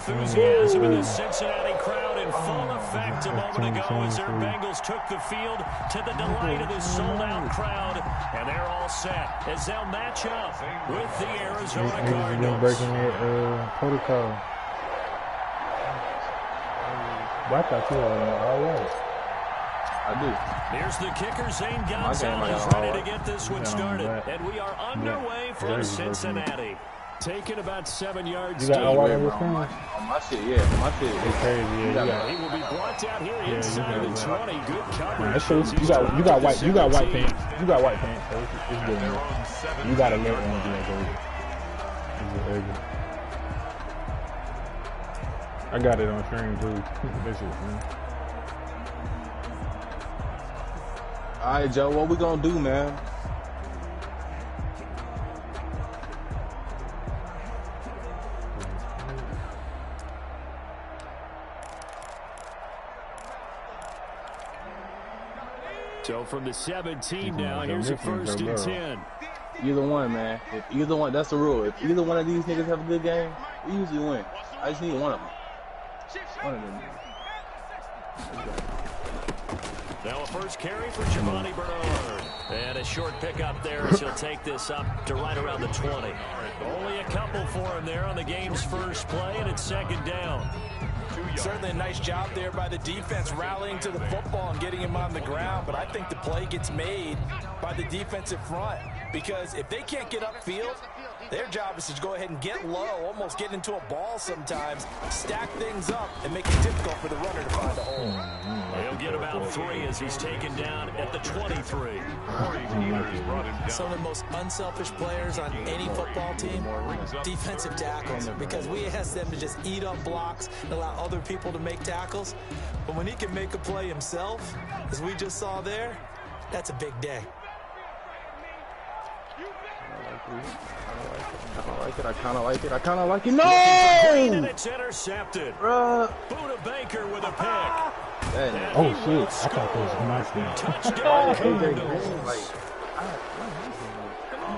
enthusiasm in the Cincinnati crowd in full effect a moment ago as their Bengals took the field to the delight of the sold-out crowd. And they're all set as they'll match up with the Arizona Cardinals. Breaking that protocol. But I thought you were all right. I do. Here's the kicker, Zane Gonzalez, ready to get this one started. And we are underway from Cincinnati. Taking about 7 yards. You got all right on my shit, yeah. My shit. It's crazy, yeah. He will be blocked out here inside the 20. Good coverage. You got white pants. You got white pants, so it's good. Man. You got to let one do that. I got it on stream too. This is, man. All right, Joe, what we gonna do, man? So from the 17 now, here's a 1st and 10. Either one, man. If either one, that's the rule. If either one of these niggas have a good game, we usually win. I just need one of them. One of them. Now a first carry for Giovanni Bernard. And a short pickup there as he'll take this up to right around the 20. Only a couple for him there on the game's first play, and it's 2nd down. Certainly a nice job there by the defense rallying to the football and getting him on the ground, but I think the play gets made by the defensive front because if they can't get upfield, their job is to go ahead and get low, almost get into a ball sometimes, stack things up, and make it difficult for the runner to find a hole. He'll get about 3 as he's taken down at the 23. Some of the most unselfish players on any football team, defensive tackles, because we ask them to just eat up blocks and allow other people to make tackles. But when he can make a play himself, as we just saw there, that's a big day. I kind of like it. No! And it's intercepted. Bruh. Buda Baker with a pick. Oh, shit. I thought that was my thing. Touchdown.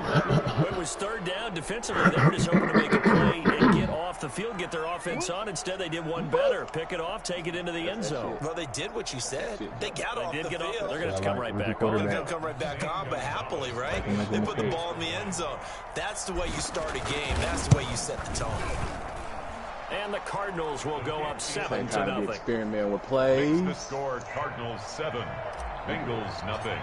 When it was 3rd down defensively, they were just hoping to make a play and get off the field, get their offense on. Instead, they did one better. Pick it off, take it into the end zone. Well, they did what you said. They got off the field. They're going to have to come right back on. They're going to come right back on, but happily, right? They put the ball in the end zone. That's the way you start a game. That's the way you set the tone. And the Cardinals will go up 7-0. Experiment with plays. The score, Cardinals 7, Bengals nothing.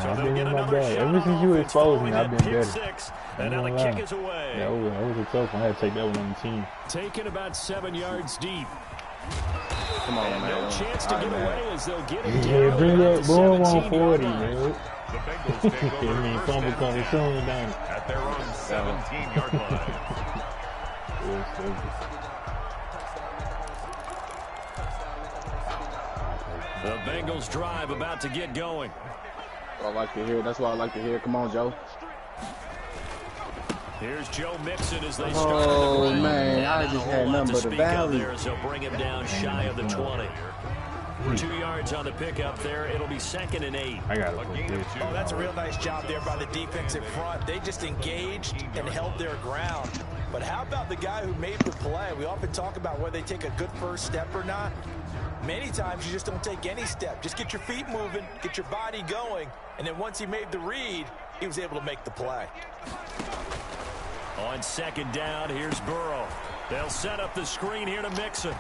So they'll get another shot. Ever since you exposed me, I've been better. 6, and now the kick is away. Yeah, that was a tough one. I had to take that one on the team. Taken about 7 yards deep. Come on, and man. No chance to get away as they'll get it Yeah, down bring that boom on 40, line. man. The Bengals take over I mean, fumble coming soon down at their own 17-yard line. The Bengals drive about to get going. I like to hear. That's what I like to hear. Come on, Joe. Here's Joe Mixon as they start. Oh, man. I just had nothing but the valley. There as they'll bring him down shy of the 20. 2 yards on the pickup there. It'll be 2nd and 8. I got it. Oh, that's a real nice job there by the defensive front. They just engaged and held their ground. But how about the guy who made the play? We often talk about whether they take a good first step or not. Many times you just don't take any step. Just get your feet moving, get your body going, and then once he made the read, he was able to make the play. On 2nd down, here's Burrow. They'll set up the screen here to Mixon.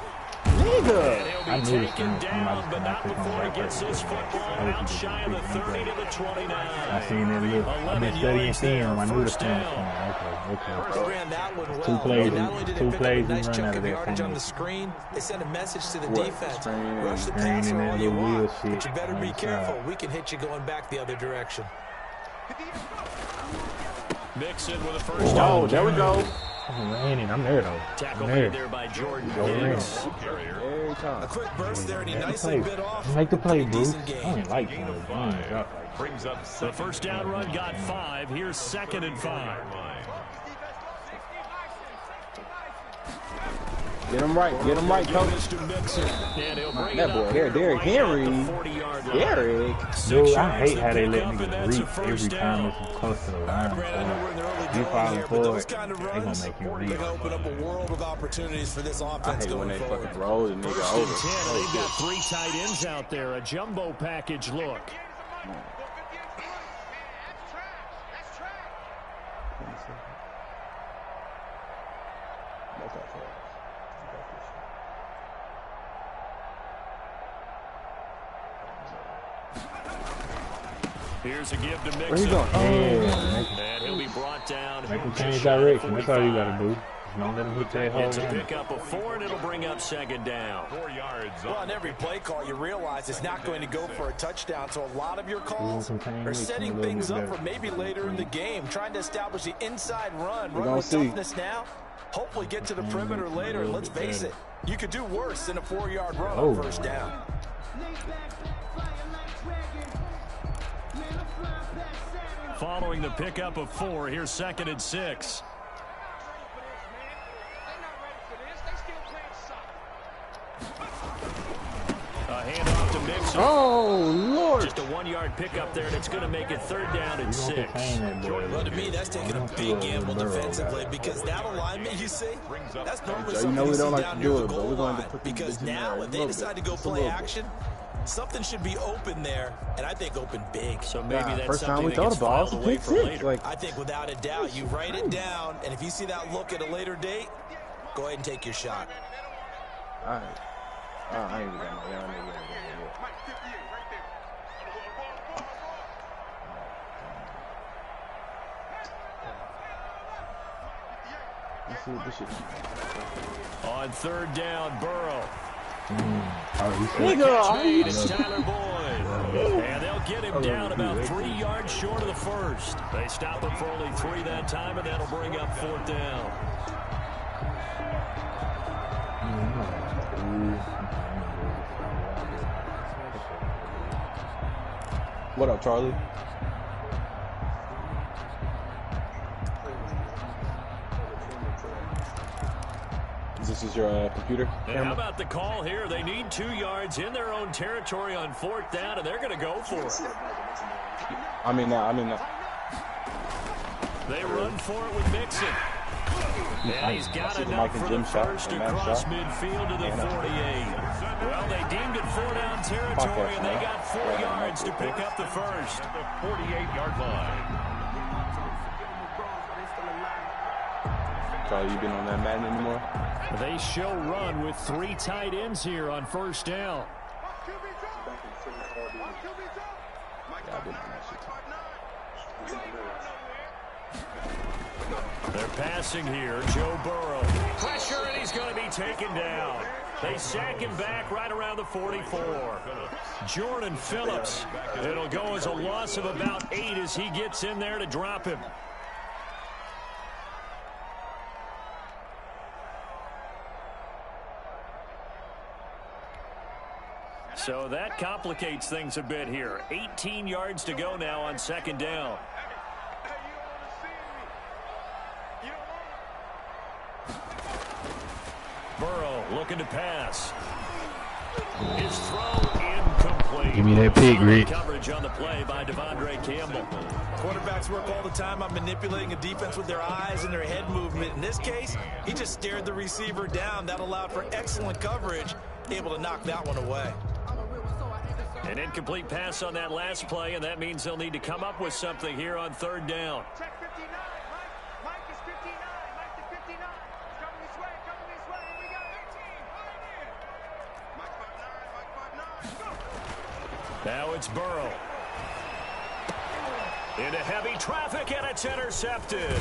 Nigga. And he'll be taken down, but not before he gets his football out shy of the 30 to the 29. I seen it look. I've been studying film. I knew the film. Okay. Ran that one well. Two plays. Not only did Two they plays. pick up a nice Run chunk out of of yardage that on the screen, they sent a message to the defense. Rush the passer all you want, but you better be careful. We can hit you going back the other direction. Mixon with a first down. Oh, there we go. I'm raining. I'm there, though. Tackle made there by Jordan Hicks. A quick burst there, and he nicely bit off. Make the play, Bruce. Decent game. I ain't like that. Brings up The first down run got 5. Here's 2nd and 5. Get him right, coach. That boy there, Derrick Henry. Derrick. Dude, I hate how they let niggas reach every time it's close to the line. So you falling forward, they gonna make you reach. Open up a world of opportunities for this offense when they forward. fucking roll the nigga over. They've got 3 tight ends out there. A jumbo package look. Here's a give to Mixon. Where he going? And he'll be brought down. Make him change direction. That's all you gotta do. Don't let him hit that hole. It's a pickup of 4, and it'll bring up 2nd down. 4 yards. Well, on every play call, you realize it's not going to go for a touchdown. So a lot of your calls are setting things up for maybe later in the game, trying to establish the inside run with toughness now. Hopefully get to the perimeter later. And let's face it, you could do worse than a 4-yard run on 1st down. Following the pickup of 4, here's 2nd and 6. A handoff to Mixon. Oh, Lord. Just a 1-yard pickup there, and it's going to make it 3rd down and 6. Well, to me, that's taking a big gamble defensively because that alignment you see, that's normally something you see down near the goal line. Because now, if they decide to go play action, something should be open there, and I think open big. So maybe that's first time something we that gets thought about filed away for later. I think without a doubt, you write it down, and if you see that look at a later date, go ahead and take your shot. All right. I ain't even got no down there. On 3rd down, Burrow. Nigga, Tyler Boyd. And they'll get him down about 3 yards short of the 1st. They stop him for only 3 that time, and that'll bring up 4th down. What up, Charlie? This is your computer? And how about the call here? They need 2 yards in their own territory on 4th down, and they're going to go for it. I mean that. They run for it with Mixon. And he's got enough for the 1st across midfield to the 48. Well, they deemed it 4-down territory, and they got 4 yards to pick up the 1st. At the 48-yard line. Charlie, you been on that Madden anymore? They show run with 3 tight ends here on 1st down. Yeah, I've been on that shit. They're passing here. Joe Burrow. Pressure, and he's going to be taken down. They sack him back right around the 44. Jordan Phillips. It'll go as a loss of about 8 as he gets in there to drop him. So that complicates things a bit here. 18 yards to go now on 2nd down. Burrow looking to pass. His throw incomplete. Give me that pick, Rick. Coverage on the play by Devondre Campbell. Quarterbacks work all the time on manipulating a defense with their eyes and their head movement. In this case, he just stared the receiver down. That allowed for excellent coverage, able to knock that one away. An incomplete pass on that last play, and that means they'll need to come up with something here on 3rd down. Check 59. Mike is 59. Mike is 59. Coming this way. Coming this way. And we got 18. Right here. Mike 5'9". Mike 5'9". Go. Now it's Burrow. Into heavy traffic, and it's intercepted.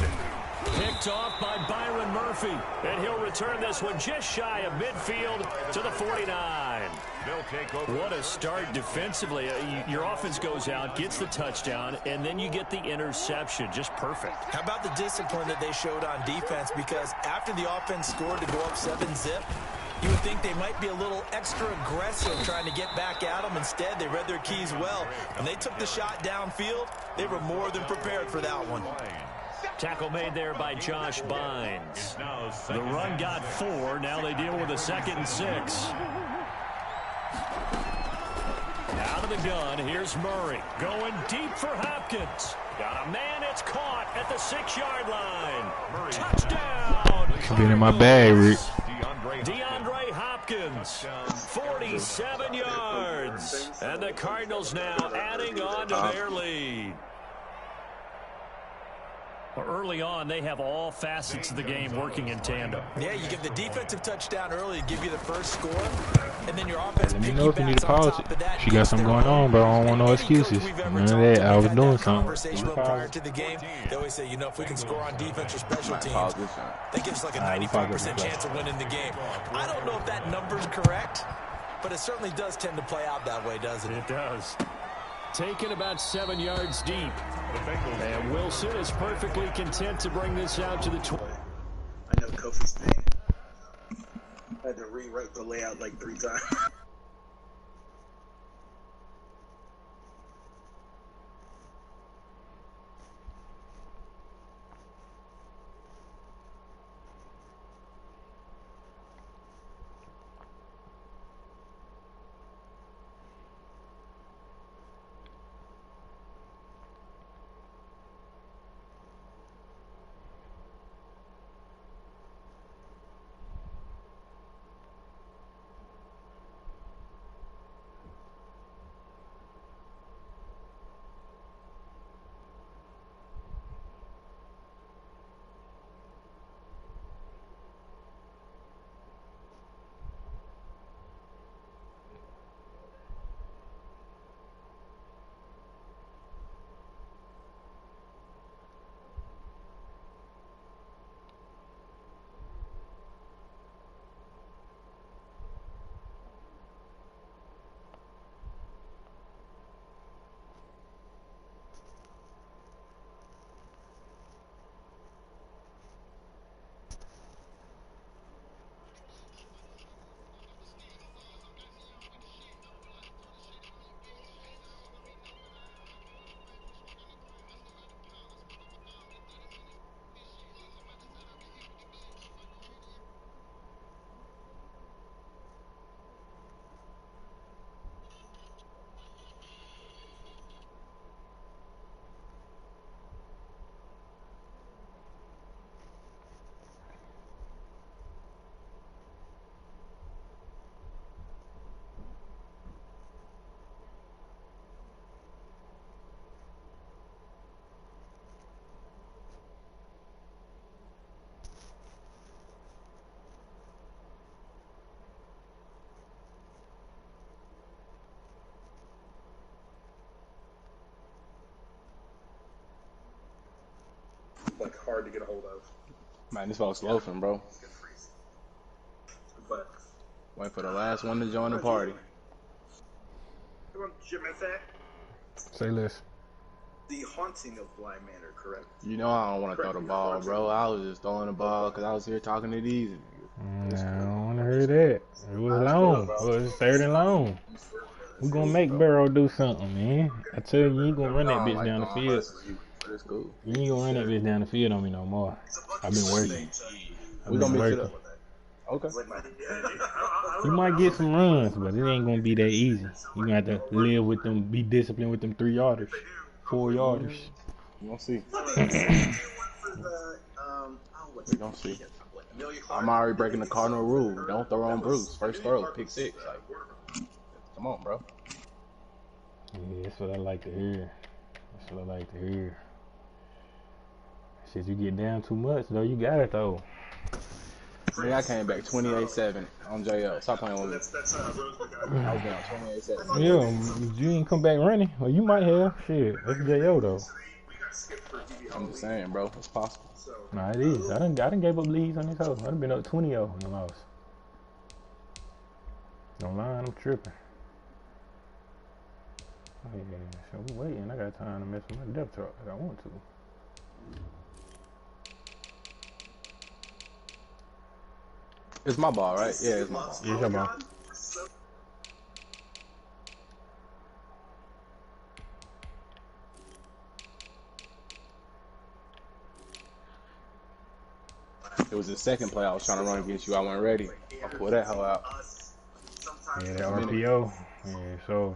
Picked off by Byron Murphy. And he'll return this one just shy of midfield to the 49. They'll take over. What a start defensively. Your offense goes out, gets the touchdown, and then you get the interception. Just perfect. How about the discipline that they showed on defense? Because after the offense scored to go up 7-zip, you would think they might be a little extra aggressive trying to get back at them. Instead, they read their keys well. When they took the shot downfield, they were more than prepared for that one. Tackle made there by Josh Bynes. Now The second run and got 6. 4. Now they deal with a 2nd and 6. Out of the gun, here's Murray. Going deep for Hopkins. Got a man, it's caught at the 6-yard line. Touchdown! Been in my bag, Rick. DeAndre Hopkins, 47 yards. And the Cardinals now adding on to their lead. Well, early on, they have all facets of the game working in tandem. Yeah, you give the defensive touchdown early to give you the first score, and then your offense Let me know if you need to piggybacks on pause top it. of that. She got something going on, bro. I don't want no excuses. None of that. I was doing something. Conversation prior to the game, they always say, you know, if we can score on defense or special teams, that gives us like a 95% chance of winning the game. I don't know if that number's correct, but it certainly does tend to play out that way, doesn't it? It does. Taken about 7 yards deep. And Wilson is perfectly content to bring this out to the 20. I know Kofi's thing. I had to rewrite the layout like 3 times. Like hard to get a hold of. Man, this ball's loafing, bro. But Wait for the last one to join the party. come on, Jim, is that Say less. the haunting of Blind Manor, correct? You know I don't want to throw the ball, bro. I was just throwing the ball because I was here talking to these niggas. I don't want to hear that. It was long. It was 3rd and long. We gonna make Burrow do something, man. I tell you, you ain't gonna run that bitch down the field. It's cool. You ain't gonna run that bitch down the field on me no more. I've been working. We gonna mix it up. Okay. You might get some runs, but it ain't gonna be that easy. You gonna have to live with them, be disciplined with them 3-yarders, 4-yarders. We gonna see. We gonna see. I'm already breaking the cardinal rule. Don't throw on Bruce. First throw, pick 6. Like, come on, bro. Yeah, that's what I like to hear. That's what I like to hear. Shit, you get down too much, though. You got it, though. Man, I came back 28-7 on JL. Stop playing with me. I was down 28-7. Yeah, you ain't come back running. Well, you might have. Shit, that's J.O. though. I'm just saying, bro. It's possible. Nah, it is. I done gave up leads on this hoe. I done been up 20-0 and lost. Don't lie, I'm tripping. Oh, yeah, so we waiting. I got time to mess with my depth chart if I want to. It's my ball, right? Yeah, it's my ball. Yeah, it's your ball. It was the second play I was trying to run against you. I wasn't ready. I pulled that hoe out. Yeah, that RPO. Yeah, so.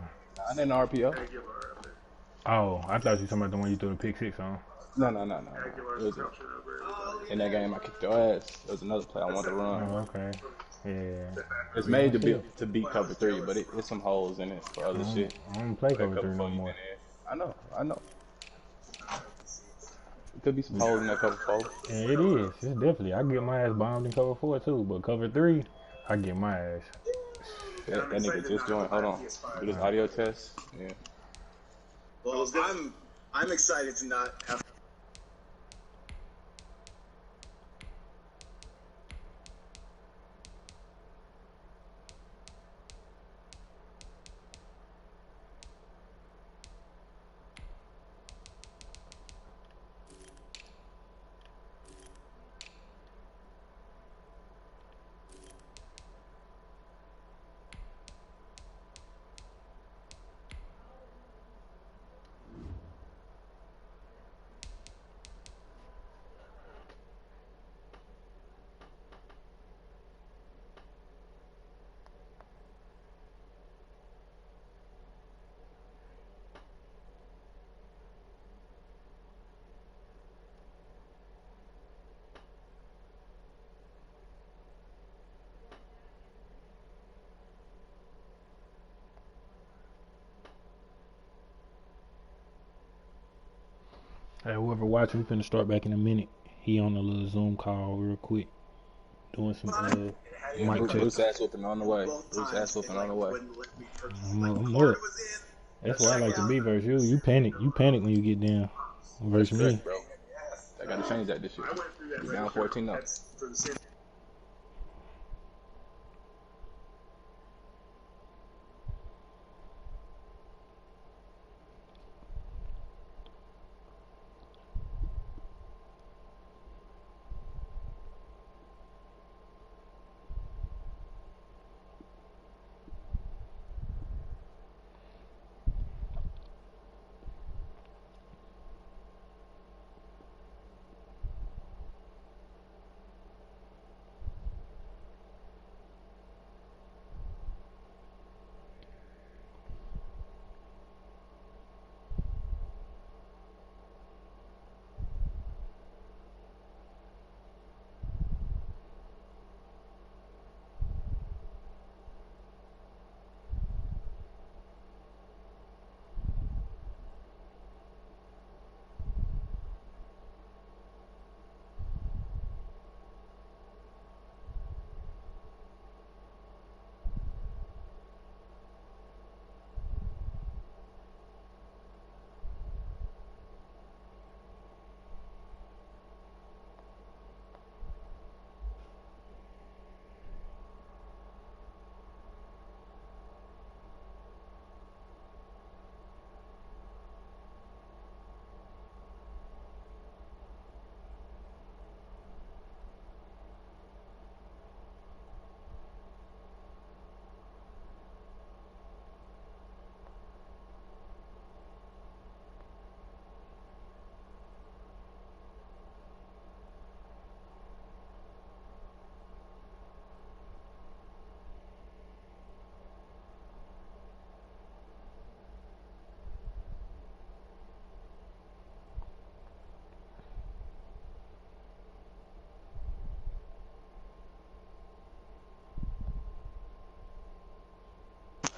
I didn't RPO. Oh, I thought you were talking about the one you threw the pick 6 on. No. It was in that game I kicked your ass. It was another play I wanted to run. Oh, okay. Yeah. It's made to beat cover 3, but it's some holes in it for other shit. I don't play cover 3 no more. I know. It could be some holes in that cover 4. Yeah, it is. It's definitely. I get my ass bombed in cover 4 too, but cover 3, I get my ass. That nigga just joined. Hold on. Do this audio test. Yeah. Well, I'm excited to not have. Hey, whoever watching, we finna start back in a minute. He on a little Zoom call real quick, doing some mic check. Bruce ass whooping on the way. I'm up. That's why I like to be versus you. You panic when you get down versus me. Bro. I gotta change that this year. You're down 14 up.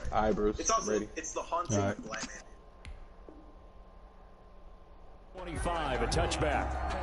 All right, Bruce. It's ready. It's the haunting of black man. 25, a touchback.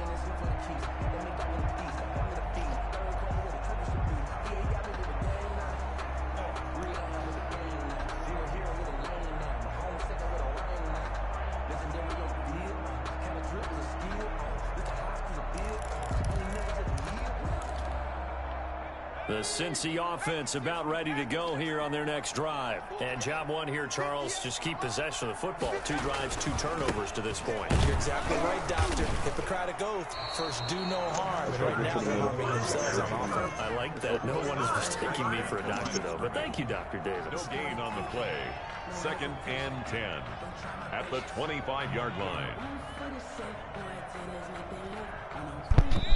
The Cincy offense about ready to go here on their next drive. And job one here, Charles, just keep possession of the football. 2 drives, 2 turnovers to this point. You're exactly right, Doctor. Hippocratic oath. First, do no harm. And right now, they're harming themselves on offense. I like that. No one is mistaking me for a doctor, though. But thank you, Dr. Davis. No gain on the play. 2nd and 10 at the 25-yard line.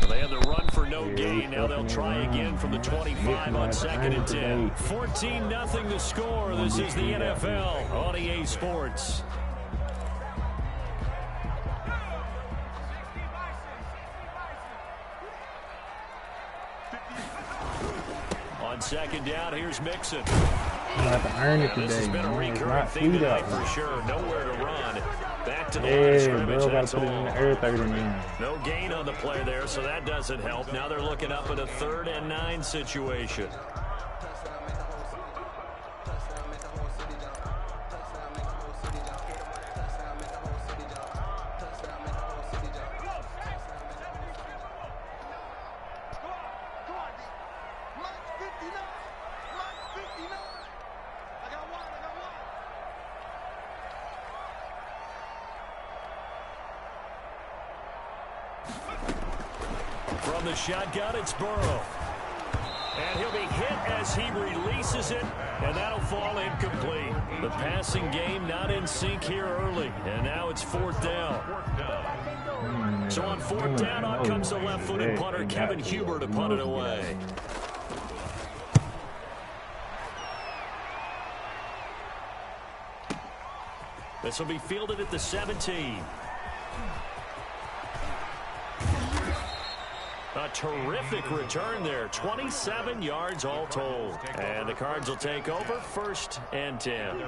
They had the run for no gain. Now they'll try again from the 25 on 2nd and 10. 14-0 the score. This is the NFL on EA Sports. On 2nd down, here's Mixon. This has been a recurring theme tonight for sure. Nowhere to run. Back to the line of scrimmage. That's all. No gain on the play there, so that doesn't help. Now they're looking up at a 3rd and 9 situation. From the shotgun, it's Burrow. And he'll be hit as he releases it, and that'll fall incomplete. The passing game not in sync here early, and now it's 4th down. So on 4th down, out comes the left-footed punter, Kevin Huber, to punt it away. This will be fielded at the 17. A terrific return there. 27 yards all told. And the Cards will take over 1st and 10.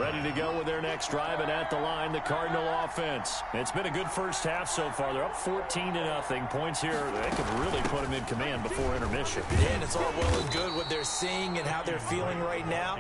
Ready to go with their next drive, and at the line, the Cardinal offense. It's been a good first half so far. They're up 14-0. Points here, they could really put them in command before intermission. And it's all well and good what they're seeing and how they're feeling right now.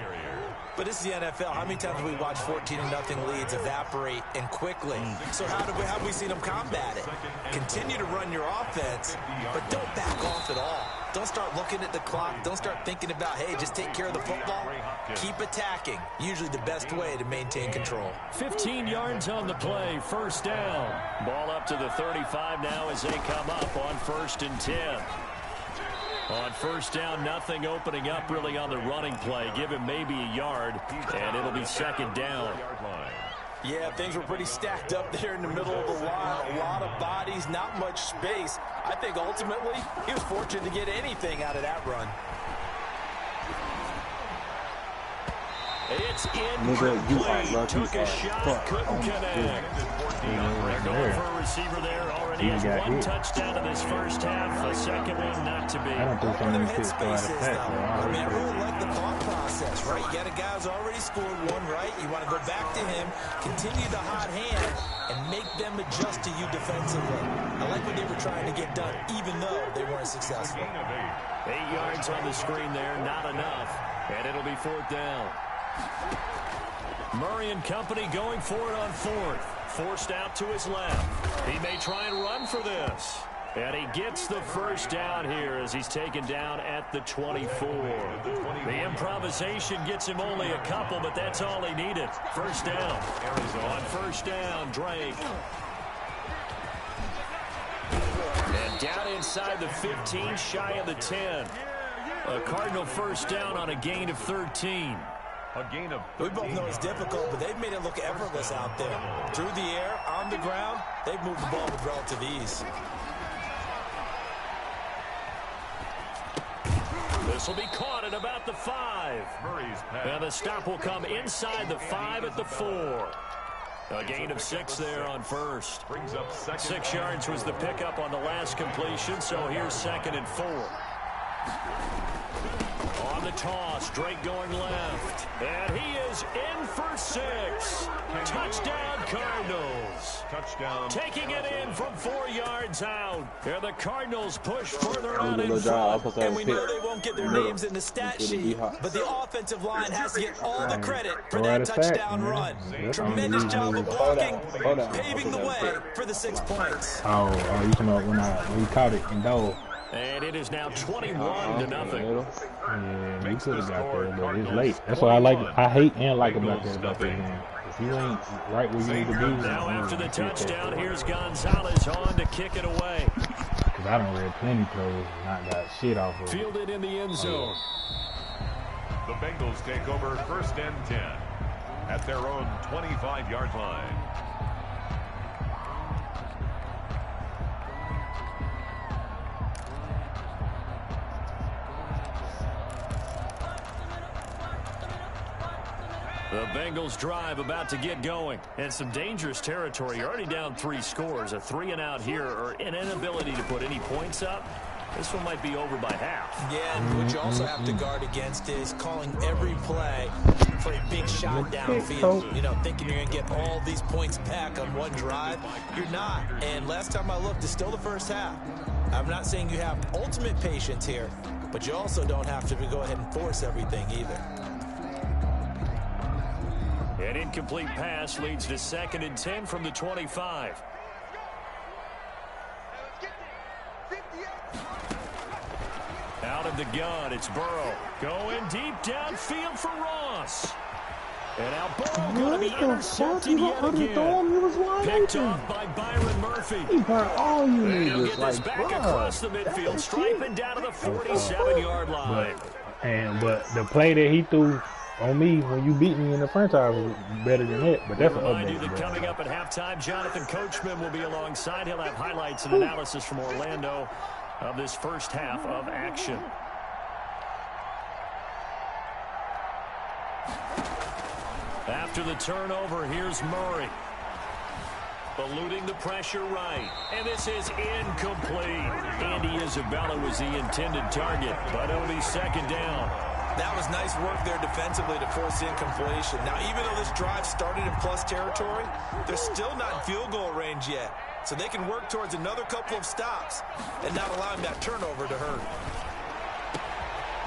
But this is the NFL. How many times have we watched 14-0 leads evaporate and quickly? So how have we seen them combat it? Continue to run your offense, but don't back off at all. Don't start looking at the clock. Don't start thinking about, hey, just take care of the football. Keep attacking. Usually the best way to maintain control. 15 yards on the play. 1st down. Ball up to the 35 now as they come up on 1st and 10. On 1st down, nothing opening up really on the running play. Give him maybe a yard, and it'll be 2nd down. Yeah, things were pretty stacked up there in the middle of the line. A lot of bodies, not much space. I think ultimately he was fortunate to get anything out of that run. It's incomplete. Took a shot, couldn't connect. They're going for a receiver there. Already has 1 touchdown in this first half. A 2nd one not to be. I don't think so many kids go out of pack. I mean, I really like the thought process, right? You got a guy who's already scored 1, right? You want to go back to him, continue the hot hand, and make them adjust to you defensively. I like what they were trying to get done, even though they weren't successful. 8 yards on the screen there, not enough. And it'll be 4th down. Murray and company going for it on 4th. Forced out to his left. He may try and run for this. And he gets the 1st down here as he's taken down at the 24. The improvisation gets him only a couple, but that's all he needed. 1st down. On 1st down, Drake. And down inside the 15, shy of the 10. A Cardinal 1st down on a gain of 13. We both know it's difficult, but they've made it look effortless out there. Through the air, on the ground, they've moved the ball with relative ease. This will be caught at about the 5. And the stop will come inside the 5 at the 4. A gain of 6 there on 1st. 6 yards was the pickup on the last completion, so here's 2nd and 4. On the toss, Drake going left. And he is in for 6. Touchdown, Cardinals. Taking it in from 4 yards out. And the Cardinals push further out in front. And we know they won't get their names in the stat sheet, but the offensive line has to get all the credit for that touchdown run. Tremendous job of blocking, paving the way for the 6 points. Oh, you talking about when we caught it in goal. And it is now 21-0. Yeah, we could have got there, but it's late. That's what I hate and like about this game. If you ain't right where you need to be. Now after the touchdown, here's Gonzalez on to kick it away. Because I done read plenty plays and not got shit off of it. Fielded in the end zone. The Bengals take over 1st and 10 at their own 25-yard line. The Bengals drive about to get going. And some dangerous territory. You're already down 3 scores. A 3-and-out here or an inability to put any points up. This one might be over by half. Yeah, and what you also have to guard against is calling every play for a big shot downfield. You know, thinking you're going to get all these points back on one drive. You're not. And last time I looked, it's still the first half. I'm not saying you have ultimate patience here, but you also don't have to go ahead and force everything either. An incomplete pass leads to 2nd and 10 from the 25. Out of the gun, it's Burrow. Going deep downfield for Ross. And now Burrow going to be intercepted yet again. Picked off by Byron Murphy. All you And need he'll is get like, this back across the midfield, striping down to the 47-yard line. But the play that he threw on me when you beat me in the franchise was better than that. But that's an Remind you update. that coming up at halftime, Jonathan Coachman will be alongside. He'll have highlights and analysis from Orlando of this first half of action. After the turnover, here's Murray. Eluding the pressure right. And this is incomplete. Andy Isabella was the intended target, but it'll be 2nd down. That was nice work there defensively to force incompletion. Now, even though this drive started in plus territory, they're still not in field goal range yet. So they can work towards another couple of stops and not allowing that turnover to hurt.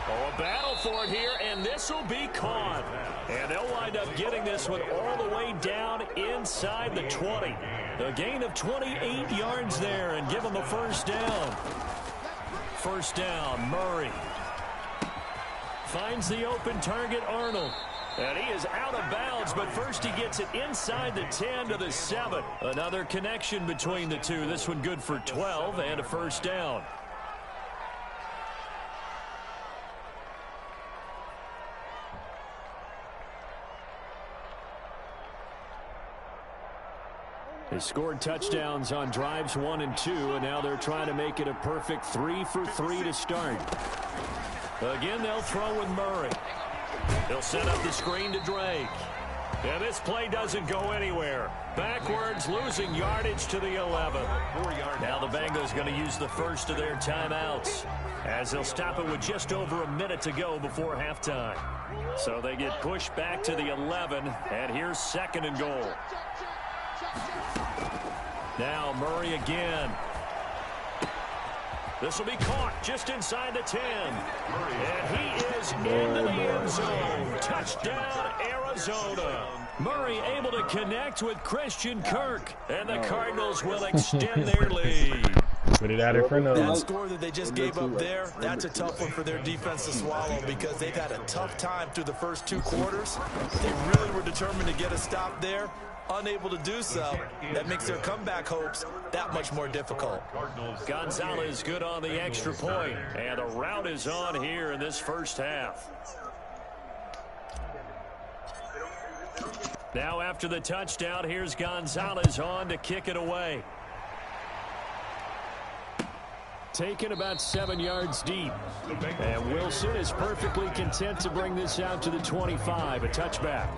Oh, a battle for it here, and this will be caught. And they'll wind up getting this one all the way down inside the 20. A gain of 28 yards there and give them a 1st down. 1st down, Murray. Finds the open target, Arnold. And he is out of bounds, but first he gets it inside the 10 to the 7. Another connection between the two. This one good for 12 and a 1st down. They scored touchdowns on drives 1 and 2, and now they're trying to make it a perfect 3 for 3 to start. Again, they'll throw with Murray. He'll set up the screen to Drake. And this play doesn't go anywhere. Backwards, losing yardage to the 11. Now the Bengals going to use the first of their timeouts, as they'll stop it with just over a minute to go before halftime. So they get pushed back to the 11, and here's 2nd and goal. Now Murray again. This will be caught just inside the 10. And he is into the end zone. Touchdown, Arizona. Murray able to connect with Christian Kirk. And the Cardinals will extend their lead. Put it out in front of them. That score that they just gave up there, that's a tough one for their defense to swallow because they've had a tough time through the first 2 quarters. They really were determined to get a stop there. Unable to do so, that makes their comeback hopes that much more difficult. Gonzalez good on the extra point, and the route is on here in this first half. Now after the touchdown, here's Gonzalez on to kick it away. Taken about 7 yards deep. And Wilson is perfectly content to bring this out to the 25, a touchback.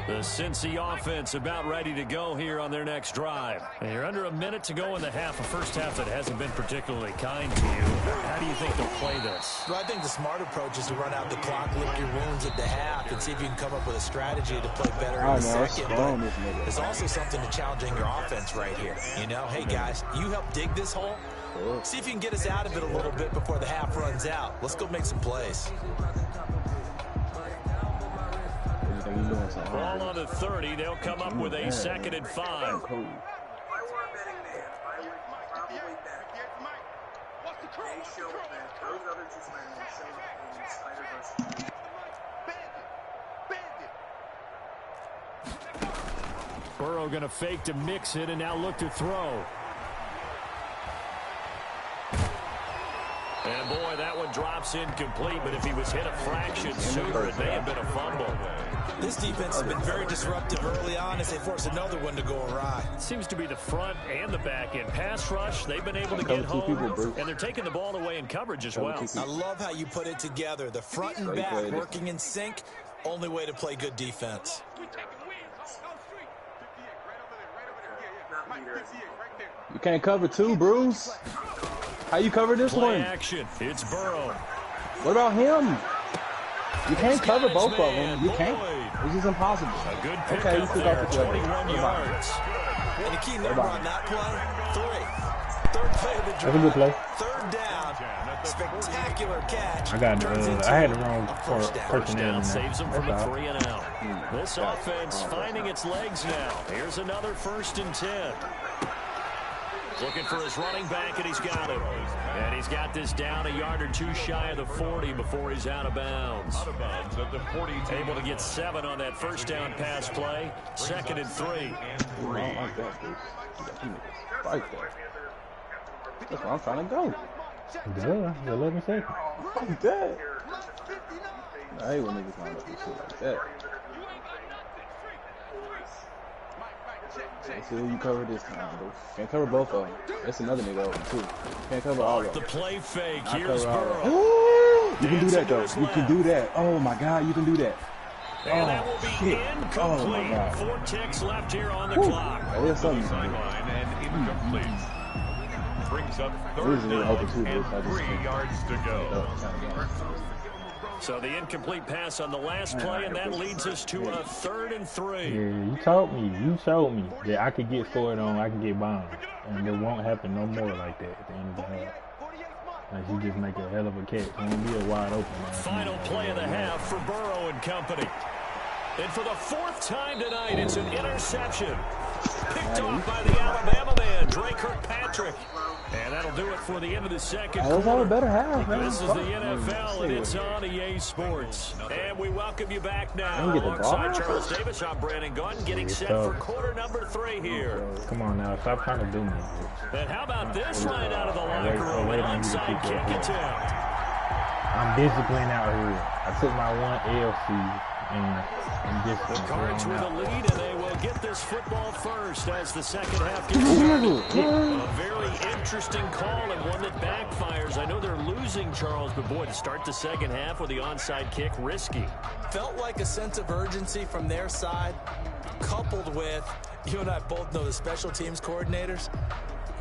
The Cincy offense about ready to go here on their next drive. And you're under a minute to go in the half, a first half that hasn't been particularly kind to you. How do you think they'll play this? Well, I think the smart approach is to run out the clock, lick your wounds at the half, and see if you can come up with a strategy to play better in the second. But there's also something to challenging your offense right here. You know, hey, guys, you help dig this hole. See if you can get us out of it a little bit before the half runs out. Let's go make some plays. Ball on the 30. They'll come up with a 2nd and 5. If I were a betting man, I would probably bet they show that those other two Spider-Men show up in Spider-Verse 3. Burrow going to fake to mix it and now look to throw. And boy, that one drops incomplete, but if he was hit a fraction sooner, it may have been a fumble. This defense has been very disruptive early on as they force another one to go awry. It seems to be the front and the back end. Pass rush, they've been able to get home, and they're taking the ball away in coverage as well. I love how you put it together. The front and back working in sync, only way to play good defense. You can't cover 2, Bruce. How you cover this Play one? action. It's Burrow. What about him? You can't cover both of them. You can't. This is impossible. A good pick Okay, you up still there, got the 21 yards. And the key number on that play, 3. Third play of the drive. That's a good play. Third down. Spectacular catch. I got I had the wrong First personnel down in there. saves them from a That's all. 3 and out. This offense finding its legs now. Here's another 1st and 10. Looking for his running back, and he's got him. And he's got this down a yard or 2 shy of the 40 before he's out of bounds. Out of bounds at the 42. Able to get 7 on that 1st down pass play. 2nd and 3. I don't like that, Bruce. Right there. That's where I'm trying to go. Duh, 11 seconds. Like that. I hate when niggas line up and shit like that. Let's see who you cover this time, bro. Can't cover both of them. That's another nigga open, too. Can't cover all of The them. play fake. I Here's cover all of Burrow. them. You can do Dancing that, to though. his You can left. do that. Oh, my God, you can do that. And that will Oh, be shit. incomplete. Oh, my God. 4 ticks left here on the Whew. clock. There's something you can do. Sideline and incomplete. Brings up This 3rd is a little open, too, down and Bruce. I just 3 can't. yards to go. So the incomplete pass on the last play, and that leads us to a 3rd and 3. Yeah, you taught me. You showed me that I could get scored on. I can get bombed, and it won't happen no more like that at the end of the half. Like you just make a hell of a catch. It won't be a wide open. Final play of the half for Burrow and company. And for the 4th time tonight, it's an interception. Picked off by the Alabama man, Dre Kirkpatrick. And that'll do it for the end of the 2nd Let's have a quarter. better half, man. This is the NFL, and it's on EA Sports. And we welcome you back now. Don't get the Alongside ball. Charles Davis, I'm Brandon Gunn, getting set for quarter number 3 here. Come on now, stop trying to do me. And how about this right out of the locker room? An onside kick attempt. I'm disciplined out here. I took my one LC and I'm The disciplined. Cards with a lead, and they will get this football first as the 2nd half gets started. A very interesting call and one that backfires. I know they're losing, Charles, but boy, to start the 2nd half with the onside kick, risky. Felt like a sense of urgency from their side, coupled with, you and I both know the special teams coordinators.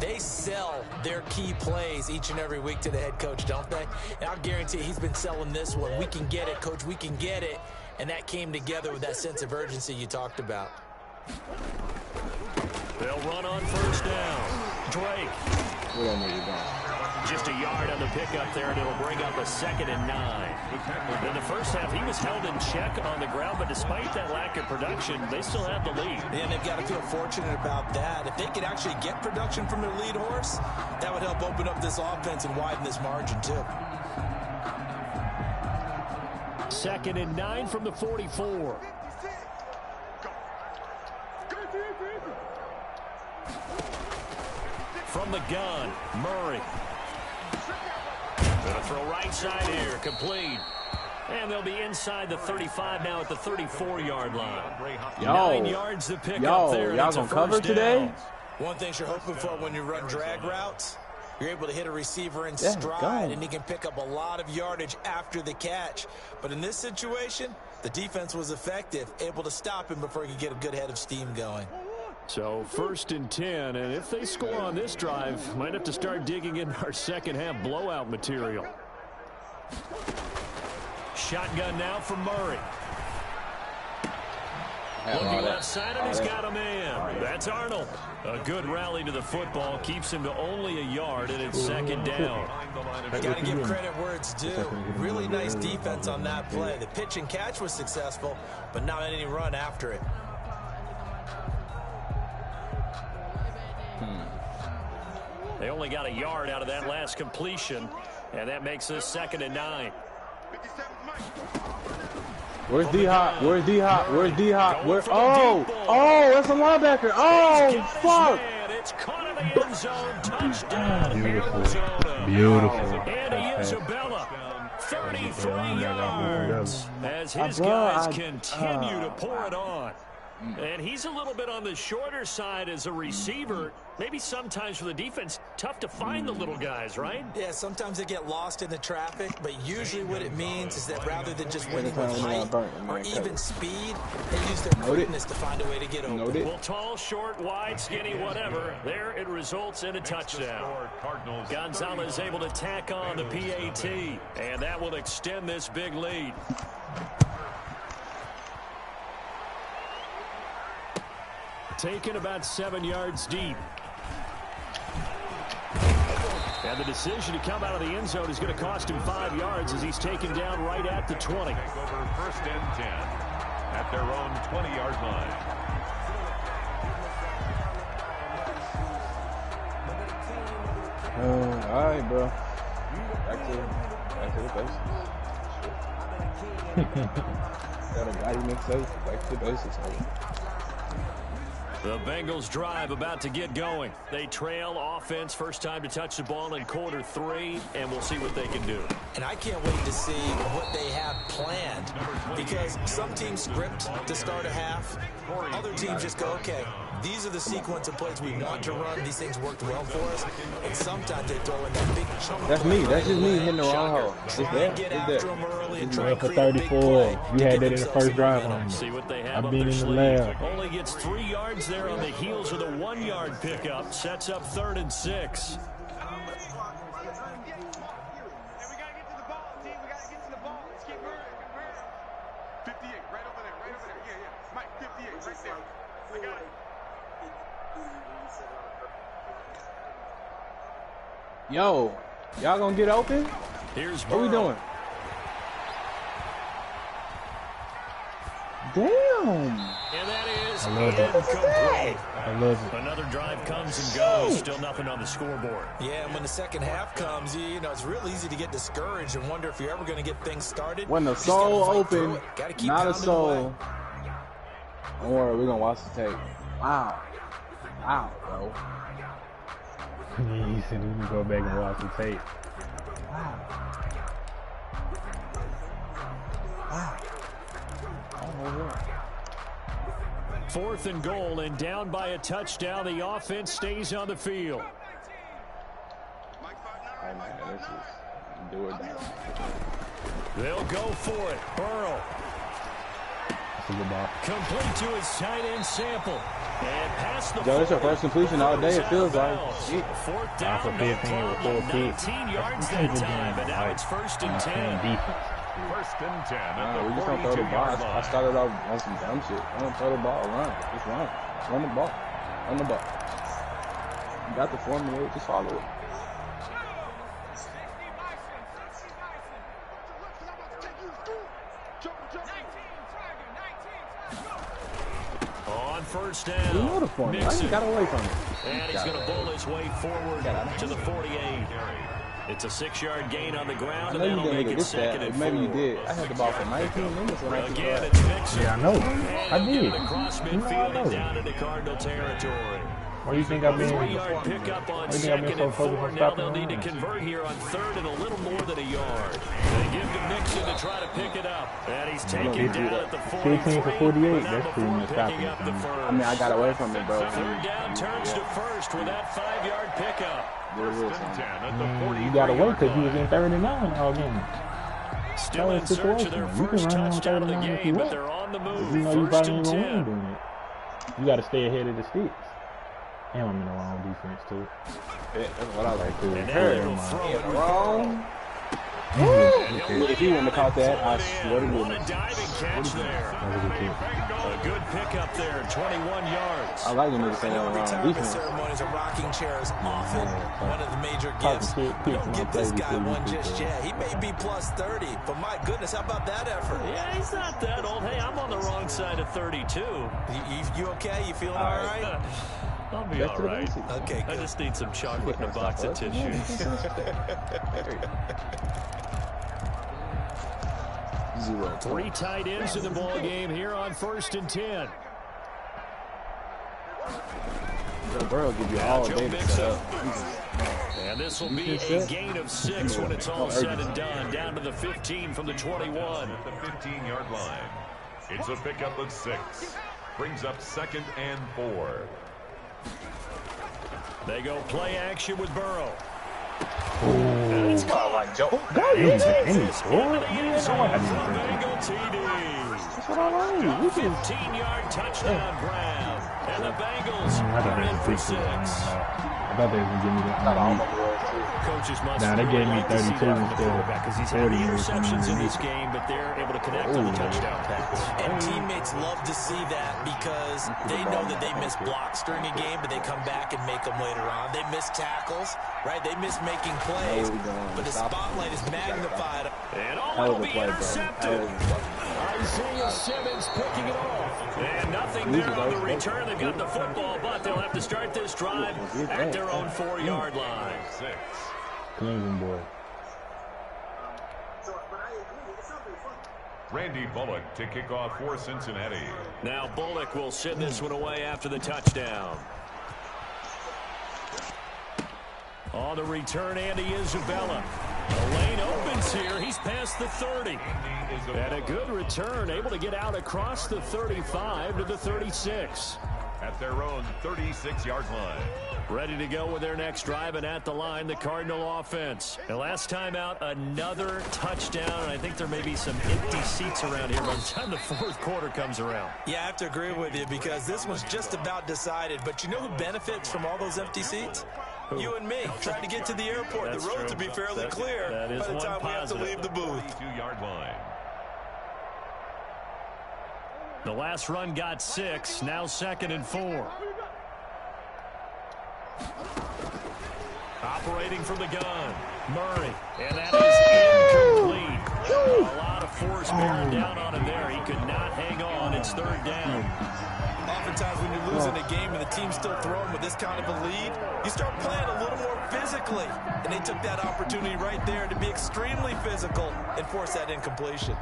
They sell their key plays each and every week to the head coach, don't they? And I'll guarantee he's been selling this one. We can get it, coach. We can get it. And that came together with that sense of urgency you talked about. They'll run on 1st down. Drake. Where that nigga going? Just a yard on the pickup there, and it'll bring up a 2nd and 9. In the 1st half, he was held in check on the ground, but despite that lack of production, they still have the lead. And they've got to feel fortunate about that. If they could actually get production from their lead horse, that would help open up this offense and widen this margin, too. 2nd and 9 from the 44. From the gun, Murray. Gonna throw right side here, complete. And they'll be inside the 35 now at the 34-yard line. 9 yards to pick up there. Y'all gonna cover today? One thing you're hoping for when you run drag routes, you're able to hit a receiver in stride, and he can pick up a lot of yardage after the catch. But in this situation, the defense was effective, able to stop him before he could get a good head of steam going. So 1st and 10, and if they score on this drive, might have to start digging in our 2nd half blowout material. Shotgun now for Murray. Looking left side, and he's got a man. That's Arnold. A good rally to the football keeps him to only a yard, and it's second down. Got to give credit where it's due. Really nice defense on that play. The pitch and catch was successful, but not any run after it. They only got a yard out of that last completion, and that makes this 2nd and 9. Where's D-Hop? Where's D-Hop? Where's D-Hop? Where? Oh, that's a linebacker. Oh, fuck. It's caught in the end zone. Touchdown, Arizona. Beautiful. Andy Isabella, 33 yards, as his guys continue to pour it on. And he's a little bit on the shorter side as a receiver. Maybe sometimes for the defense, tough to find the little guys, right? Yeah, sometimes they get lost in the traffic, but usually what it means is that rather than just winning with height or even speed, they use their quickness to find a way to get open. Well, tall, short, wide, skinny, whatever. There it results in a touchdown. Gonzalez able to tack on the PAT, and that will extend this big lead. Taken about 7 yards deep. And the decision to come out of the end zone is going to cost him 5 yards as he's taken down right at the 20. Take over 1st and 10 at their own 20-yard line. All right, bro. Back to the basics. Got a guy mixed up. Back to the basics. The Bengals drive about to get going. They trail offense, first time to touch the ball in quarter 3, and we'll see what they can do. And I can't wait to see what they have planned, because some teams script to start a half. Other teams just go, okay, these are the sequence of plays we want to run. These things worked well for us. And sometimes they throw in that big chunk. That's me. That's just me hitting the wrong hole. It's there. Get after them early and try For to create a big 34. play. You had that in the first drive on me. See what they have I've up been their in the sleeve. lab. Only gets 3 yards there on the heels of the 1-yard pickup. Sets up 3rd and 6. Yo, y'all gonna get open? Here's What we Burrow. doing? Damn. And that is I love it. incomplete. I love it. Another drive comes and goes. Still nothing on the scoreboard. Yeah, and when the second half comes, you know, it's real easy to get discouraged and wonder if you're ever going to get things started. When the You just gotta soul fight through open, it. Gotta keep not a pounding away. soul. Don't worry, we're gonna watch the tape. Wow. Wow, bro. He said we can go back and watch the tape. Wow. Wow. Oh, 4th and goal, and down by a touchdown. The offense stays on the field. hey man, this is do or die. They'll go for it. Burrow. That's a good ball. Complete to his tight end Sample. And past the Yo, it's your 40. first completion all day, it feels like. Shit. 4th down, for no 15 with problem. 4 kicks. 19 yards That's that good time, game. and now it's 1st and 10. Defense. 1st and 10 at Nah, the we just don't throw the ball. 42-yard I line. started off on some dumb shit. I don't throw the ball, run. Just run. Run the ball. Run the ball. You got the formula, just follow it. On 1st down. You know the formula. I Mixon. ain't got away from it. And he's going to bull his way forward to the 48. It's a 6-yard gain on the I ground, know and you that'll didn't make get it this 2nd bad. and Maybe you 4. did. I had the ball for 19 minutes when I Again, took it's Mixon. Yeah, I know. I And he'll did. give it across You know I midfield and know. down into Cardinal territory. Where do you think I've been? 3-yard pickup on Where do you think I've 2nd been so and 4. focused on Now stopping they'll the need to run? convert here on 3rd and a little more than a yard. They give to Mixon to try to pick it up. And he's taken down at the 43. 15 for 48, but not that's pretty before much picking stopping up it the for me. first. I mean, I got away from it, bro. 3rd down turns to 1st with that 5-yard pickup. There it is, 1st and son. 10 at the 43-yard You gotta wait because you was line. in 3rd and 9 all game. Still That in was search of their situational. You can first run on touchdown of the 3rd and 9 if you game, but want. they're on the move. You know you 1st probably and ain't gonna win 10. doing it. You gotta stay ahead of the sticks. Damn, I'm in the wrong defense too. Yeah, that's what I like to do. And now Hey, they'll throw it. wrong. If he wouldn't have caught that, I swear to What a goodness. diving catch there. A good pickup there, 21 yards. I like the niggas saying that around Retirement defense. ceremonies, a rocking chair is often one of the major gifts. You don't give this guy one just yet. He may be plus 30, but my goodness, how about that effort? Yeah, he's not that old. Hey, I'm on the wrong side of 32. You okay? You feeling all right? I'll be all right. Okay, I good. just need some chocolate and a box of tissues. 0. 3 tight ends in the ball game here on 1st and 10. Joe Burrow give you all day to set up. And this will be a gain of 6 when it's all said and done. Down to the 15 from the 21. At the 15-yard line. It's a pickup of 6. Brings up 2nd and 4. They go play action with Burrow. It's called like Joe. Bengal TD. That's what I like. 15-yard touchdown grab. And the Bengals are in for 6. I thought they were going to give me that. Coaches must Nah, they gave me 32 instead. instead. Because he's had the interceptions in this game, but they're able to connect on the touchdown pass. And teammates love to see that because they know that they miss blocks during a game, but they come back and make them later on. They miss tackles, right? They miss making plays, but the spotlight is magnified. And all will be intercepted. Isaiah Simmons picking it off. And nothing there on the return. They've got the football, but they'll have to start this drive at their own 4-yard line. 6. Clemson boy. Randy Bullock to kick off for Cincinnati. Now Bullock will send this one away after the touchdown. On the return, Andy Isabella. The lane opens here. He's past the 30. And a good return, able to get out across the 35 to the 36. At their own 36-yard line. Ready to go with their next drive, and at the line, the Cardinal offense. And last time out, another touchdown. And I think there may be some empty seats around here by the time the 4th quarter comes around. Yeah, I have to agree with you because this one's just about decided. But you know who benefits from all those empty seats? You and me, trying to get to the airport. That's the road true. to be fairly clear that is by the time one we have to leave the booth. 2-yard line. The last run got 6. Now 2nd and 4. Operating from the gun, Murray, and that is incomplete. A lot of force bearing down on him there. He could not hang on. It's 3rd down. Oftentimes when you're losing a game and the team's still throwing with this kind of a lead, you start playing a little more physically. And they took that opportunity right there to be extremely physical and force that incompletion.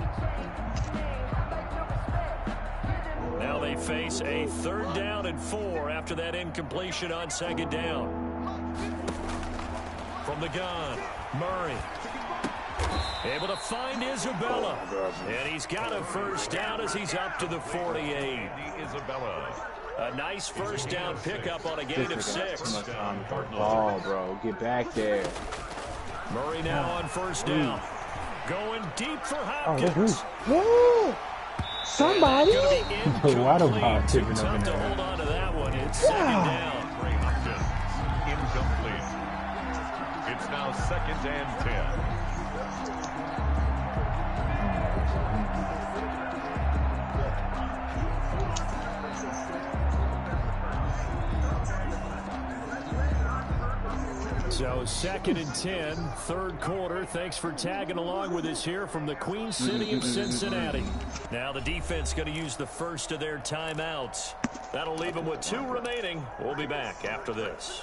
Now they face a 3rd down and 4 after that incompletion on 2nd down. From the gun, Murray. Able to find Isabella. And he's got a 1st down as he's up to the 48. Isabella. A nice 1st down pickup on a gain of 6. Oh, bro, get back there. Murray now on 1st down. Going deep for Hopkins. Somebody. Why the ball Too tipping up in tough to there? hold on to that one. It's 2nd down. Ray Hopkins. Incomplete. It's now 2nd and 10. So 2nd and 10, 3rd quarter. Thanks for tagging along with us here from the Queen City of Cincinnati. Now the defense going to use the first of their timeouts. That'll leave them with 2 remaining. We'll be back after this.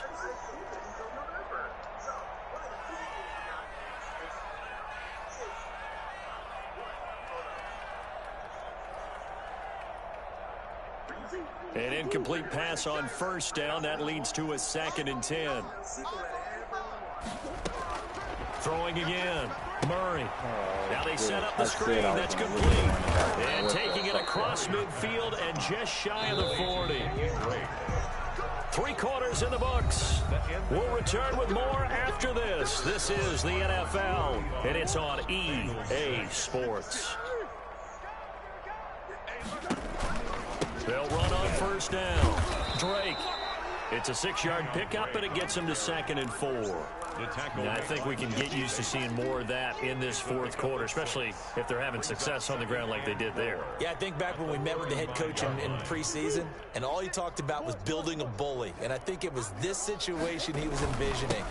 An incomplete pass on 1st down. That leads to a 2nd and 10. Throwing again. Murray. Now they set up the screen. That's complete. And taking it across midfield and just shy of the 40. 3 quarters in the books. We'll return with more after this. This is the NFL, and it's on EA Sports. They'll run on 1st down. Drake. It's a 6-yard pickup, and it gets him to 2nd and 4. Yeah, I think we can get used to seeing more of that in this fourth quarter, especially if they're having success on the ground like they did there. Yeah, I think back when we met with the head coach in preseason, and all he talked about was building a bully. And I think it was this situation he was envisioning.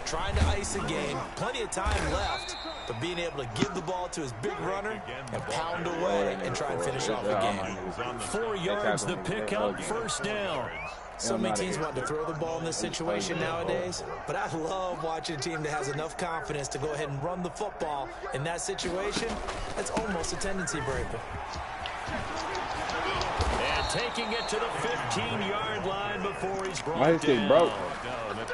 Trying to ice a game, plenty of time left, but being able to give the ball to his big runner and pound away and try and finish off the game. 4 yards the pickup, first down. So many teams want to throw the ball in this situation nowadays, but I love watching a team that has enough confidence to go ahead and run the football in that situation. That's almost a tendency breaker. And taking it to the 15-yard line before he's brought down.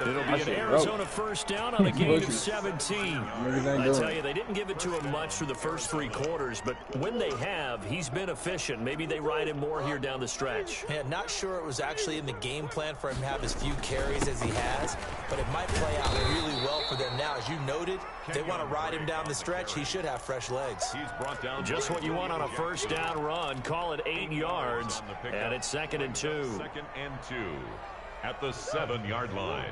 It'll be an Arizona first down on a gain of 17. I tell you, they didn't give it to him much through the first 3 quarters, but when they have, he's been efficient. Maybe they ride him more here down the stretch. Yeah, not sure it was actually in the game plan for him to have as few carries as he has, but it might play out really well for them now. As you noted, if they want to ride him down the stretch, he should have fresh legs. He's brought down just what you want on a first down run. Call it 8 yards, and it's 2nd and 2. 2nd and 2 at the 7-yard line.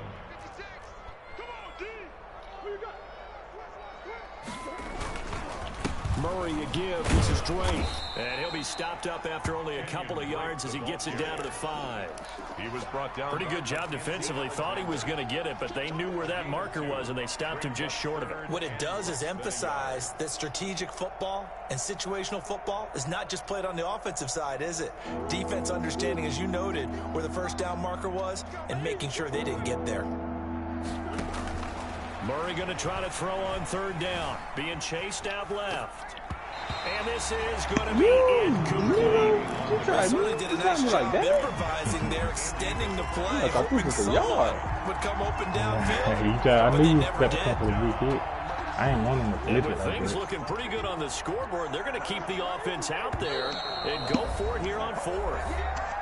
Murray a give. This is Drake. And he'll be stopped up after only a couple of yards as he gets it down to the 5. He was brought down. Pretty good job defensively. Thought he was going to get it, but they knew where that marker was, and they stopped him just short of it. What it does is emphasize that strategic football and situational football is not just played on the offensive side, is it? Defense understanding, as you noted, where the first down marker was and making sure they didn't get there. Murray going to try to throw on 3rd down. Being chased out left. And this is going to be incomplete. He really did a nice job improvising there, extending the play, hoping someone would come open downfield. I knew you stepped up with a big hit. I ain't want him to flip it. Things looking pretty good on the scoreboard. They're going to keep the offense out there and go for it here on 4th.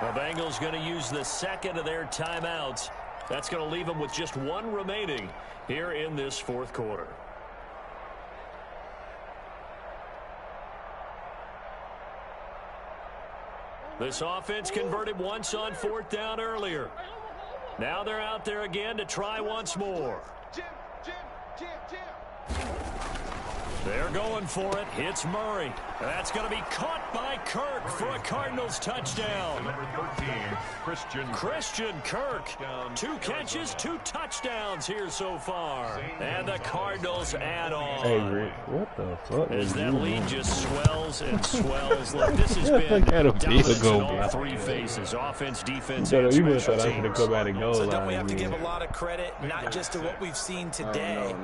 The Bengals going to use the 2nd of their timeouts. That's going to leave them with just 1 remaining here in this 4th quarter. This offense converted once on 4th down earlier. Now they're out there again to try once more. They're going for it. It's Murray. That's going to be caught by Kirk for a Cardinals touchdown. Number 13, Christian Kirk. 2 catches, 2 touchdowns here so far. And the Cardinals add on. Hey, Rick, what the fuck? As that lead just swells and swells. Look, this has been dominance in all 3 phases. Offense, defense, and special teams. So don't we have to give a lot of credit, not just to what we've seen today,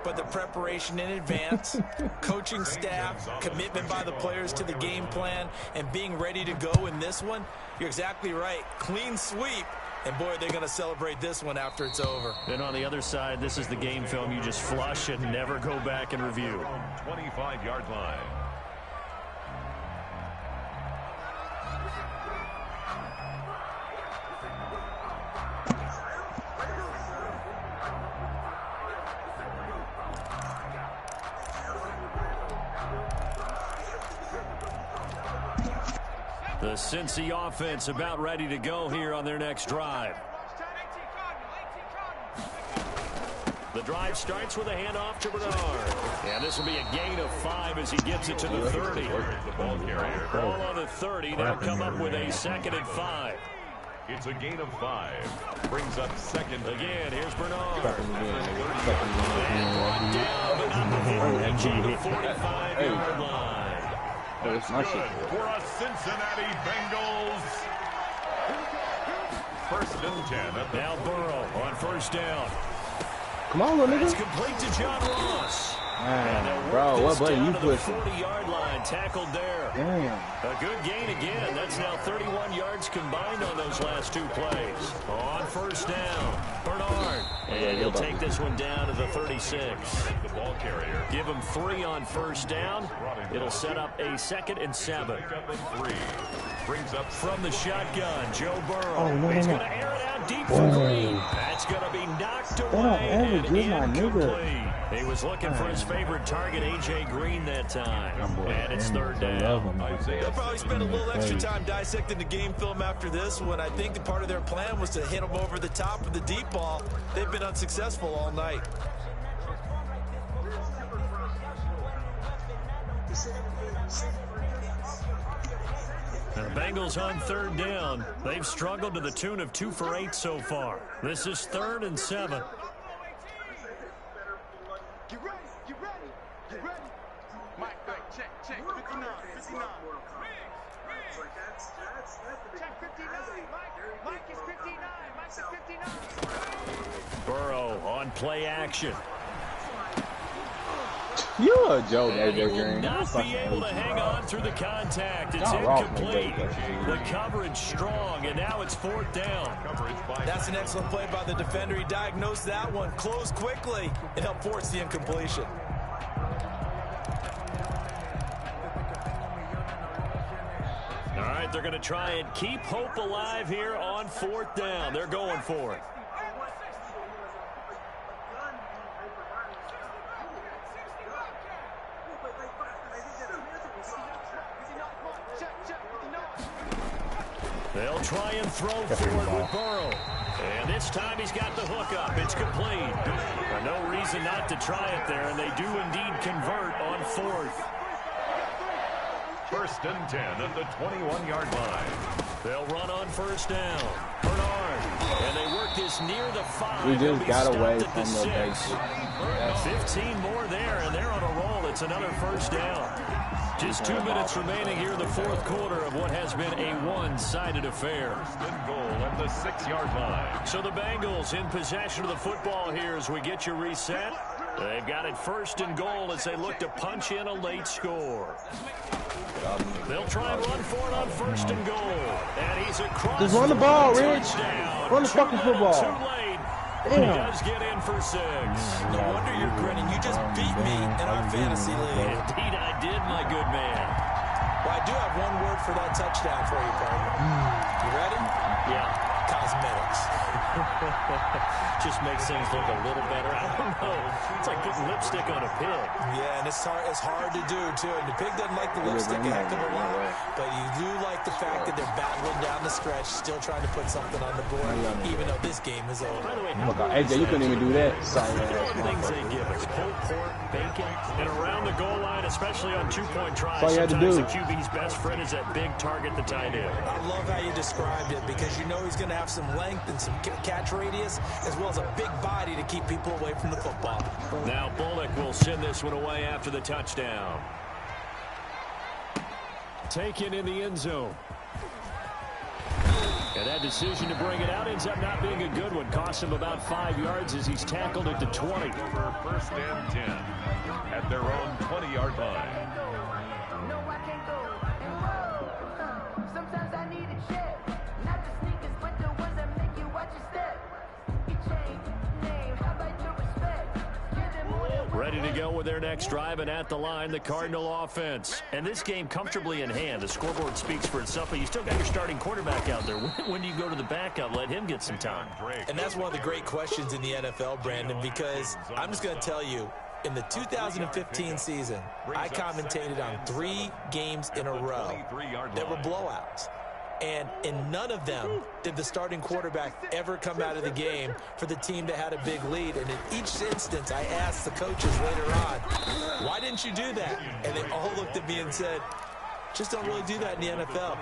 but the preparation in advance, coaching staff, commitment by the players to the game plan, and being ready to go in this one. You're exactly right. Clean sweep. And, boy, they're going to celebrate this one after it's over. Then on the other side, this is the game film you just flush and never go back and review. 25-yard line. The Cincy offense about ready to go here on their next drive. The drive starts with a handoff to Bernard. And this will be a gain of 5 as he gets it to the 30. The ball carrier. Ball on the 30. They'll come up with a 2nd and 5. It's a gain of 5. Brings up 2nd. Again, here's Bernard. And brought down, but not before reaching the 45-yard line. That's good for a Cincinnati Bengals. 1st and 10. Now Burrow on 1st down. Come on, little nigga. It's complete to John Ross. Man, bro, what button you pushing? 40-yard line, tackled there. Damn. A good gain again. That's now 31 yards combined on those last 2 plays. On 1st down, Bernard. And he'll take this one down to the 36. The ball carrier. Give him 3 on 1st down. It'll set up a 2nd and 7. 3. Brings up from the shotgun, Joe Burrow. Oh, no, He's no, going to air it out deep for Green. That's going to be knocked away and incomplete. He was looking for his favorite target, A.J. Green, that time. And it's 3rd down. They'll probably spend a little extra time dissecting the game film after this one. I think the part of their plan was to hit them over the top of the deep ball. They've been unsuccessful all night. The Bengals on 3rd down. They've struggled to the tune of 2 for 8 so far. This is 3rd and 7. Get ready, get ready, get ready. Mike, check, 59, 59. Check 59, Mike is 59, Mike's at 59. Burrow on play action. You're a joke, And he AJ will Green. not be able to hang on through the contact. It's incomplete. The coverage strong, and now it's 4th down. That's an excellent play by the defender. He diagnosed that one, closed quickly, and helped force the incompletion. All right, they're going to try and keep hope alive here on 4th down. They're going for it. They'll try and throw forward with Burrow. And this time he's got the hook up. It's complete. No reason not to try it there, and they do indeed convert on 4th. 1st and 10 at the 21-yard line. They'll run on 1st down. Bernard. And they work this near the 5. We just got away Stopped at from the the 6. basics. 15 more there, and they're on a roll. It's another 1st down. Just 2 minutes remaining here in the 4th quarter of what has been a one-sided affair. 1st and goal at the 6-yard line. So the Bengals in possession of the football here as we get you reset. They've got it 1st and goal as they look to punch in a late score. They'll try and run for it on 1st and goal. And he's across. Just run the ball, Rich. Touchdown. Run the fucking football. Too late. He does get in for 6. No wonder you're grinning. You just beat me in our fantasy league. Indeed I did, my good man. Well, I do have one word for that touchdown for you, partner. You ready? Yeah. Cosmetics. Just makes things look a little better. I don't know. It's like putting lipstick on a pig. Yeah, and it's hard to do, too. And the pig doesn't like the lipstick a heck of a lot. But you do like the fact that they're battling down the stretch, still trying to put something on the board, even though this game is over. By the way, Look, AJ, you couldn't even do that. Sorry, things they give us: pulled pork, bacon, and around the goal line, especially on 2-point tries. That's all you had to Sometimes do. the QB's best friend is that big target, the tight end. I love how you described it because you know he's going to have some length and some catch radius as well as a big body to keep people away from the football. Now Bullock will send this one away after the touchdown. Taken in the end zone. And that decision to bring it out ends up not being a good one. Cost him about 5 yards as he's tackled at the 20. For 1st and 10 at their own 20-yard line. No, I can't go and roll. Sometimes I need a check. Not the sneakers, but the ones that make you watch your step. You change name, how about your respect? Give them more than one. Ready to go with their next drive, and at the line, the Cardinal offense. And this game comfortably in hand. The scoreboard speaks for itself, but you still got your starting quarterback out there. When do you go to the backup? Let him get some time. And that's one of the great questions in the NFL, Brandon, because I'm just going to tell you, in the 2015 season, I commentated on 3 games in a row that were blowouts. And in none of them did the starting quarterback ever come out of the game for the team that had a big lead. And in each instance, I asked the coaches later on, why didn't you do that? And they all looked at me and said, just don't really do that in the NFL.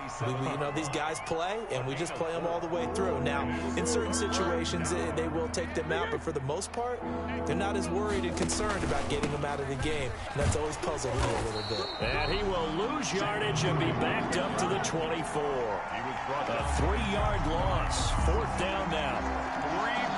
You know, these guys play, and we just play them all the way through. Now, in certain situations, they will take them out, but for the most part, they're not as worried and concerned about getting them out of the game. And that's always puzzled me a little bit. And he will lose yardage and be backed up to the 24. A 3-yard loss. 4th down now.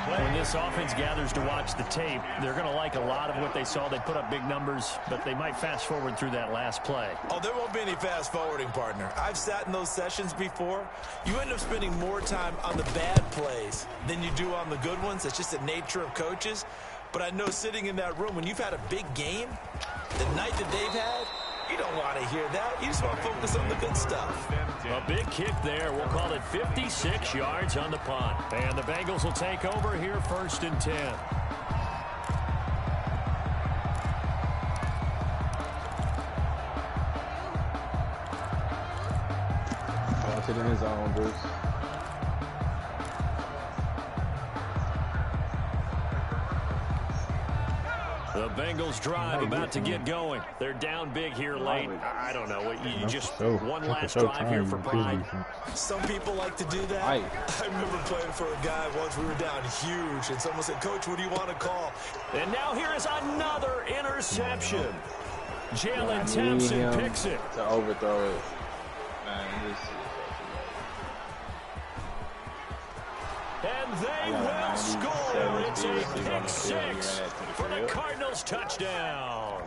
When this offense gathers to watch the tape, they're going to like a lot of what they saw. They put up big numbers, but they might fast forward through that last play. Oh, there won't be any fast forwarding, partner. I've sat in those sessions before. You end up spending more time on the bad plays than you do on the good ones. It's just the nature of coaches. But I know sitting in that room, when you've had a big game, the night that they've had, you don't want to hear that. You just want to focus on the good stuff. A big kick there. We'll call it 56 yards on the punt. And the Bengals will take over here 1st and 10. Watch it in his own, Bruce. The Bengals drive about to get going. They're down big here late. I don't know. You just one last drive here for pride. Some people like to do that. I remember playing for a guy once. We were down huge, and someone said, "Coach, what do you want to call?" And now here is another interception. Jalen Thompson picks it. To overthrow it. Man, and they will score. It's a pick six for the Cardinals touchdown.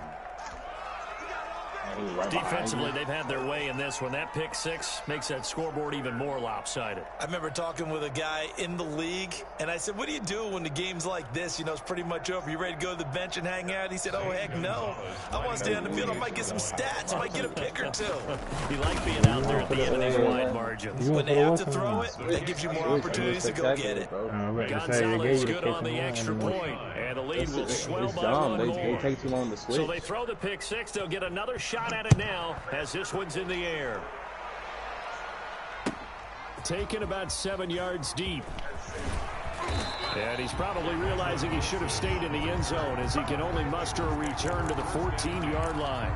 Defensively, they've had their way in this one. That pick six makes that scoreboard even more lopsided. I remember talking with a guy in the league, and I said, what do you do when the game's like this? You know, it's pretty much over. You ready to go to the bench and hang out? He said, oh, heck no. I want to stay on the field. I might get some stats. I might get a pick or two. You like being out there at the end of these wide margins. When they have to throw it, that gives you more opportunities to go get it. Gonzalez good on the extra point, and the lead will swell by one more. They take too long to switch. So they throw the pick six. They'll get another shot at it now as this one's in the air. Taken about 7 yards deep. And he's probably realizing he should have stayed in the end zone as he can only muster a return to the 14-yard line.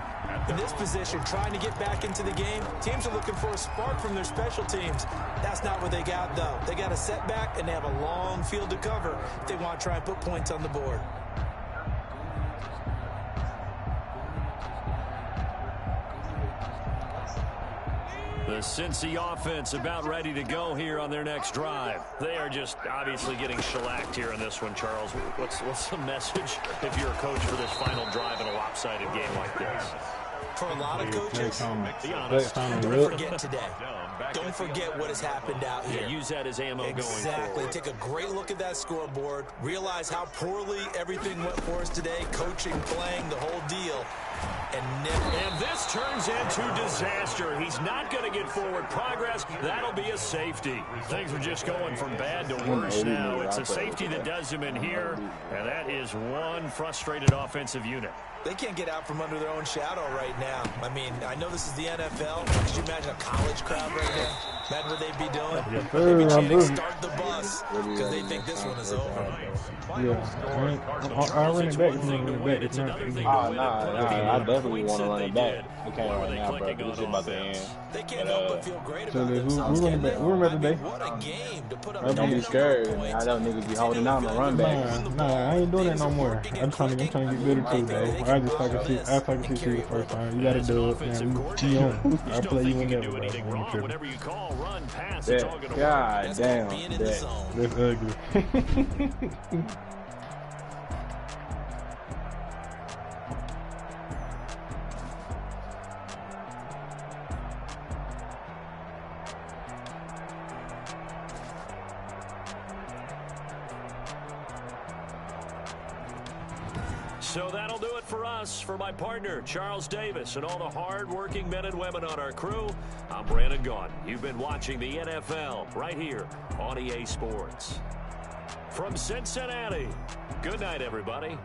In this position, trying to get back into the game, teams are looking for a spark from their special teams. That's not what they got, though. They got a setback, and they have a long field to cover if they want to try and put points on the board. The Cincy offense about ready to go here on their next drive. They are just obviously getting shellacked here in this one, Charles. What's the message if you're a coach for this final drive in a lopsided game like this? For a lot of coaches, be honest, don't forget today. Don't forget what has happened out here. Yeah, use that as ammo going forward. Exactly. Take a great look at that scoreboard. Realize how poorly everything went for us today. Coaching, playing, the whole deal. And this turns into disaster. He's not going to get forward progress. That'll be a safety. Things are just going from bad to worse now. It's a safety that does him in here, and that is one frustrated offensive unit. They can't get out from under their own shadow right now. I mean, I know this is the NFL. Could you imagine a college crowd right now? Imagine what they'd be doing. They'd be chanting, start the bus, because they think this one is over. I run it back. I definitely want to run it back. I can't right now, bro. This is about to end. They can't help but feel great So about who themselves. running back? Who running back today? What a game to put up. Don't be scared. I know niggas be holding on to run back. Nah, I ain't doing that no more. I'm trying to get better too, though. I just talking to the first time. You got to do it, man. I play you whenever, bro. Whatever you call, run, pass, it's all going to work. God damn. That's ugly. So that'll do it for us. For my partner, Charles Davis, and all the hard-working men and women on our crew, I'm Brandon Gaudin. You've been watching the NFL right here on EA Sports. From Cincinnati, good night, everybody.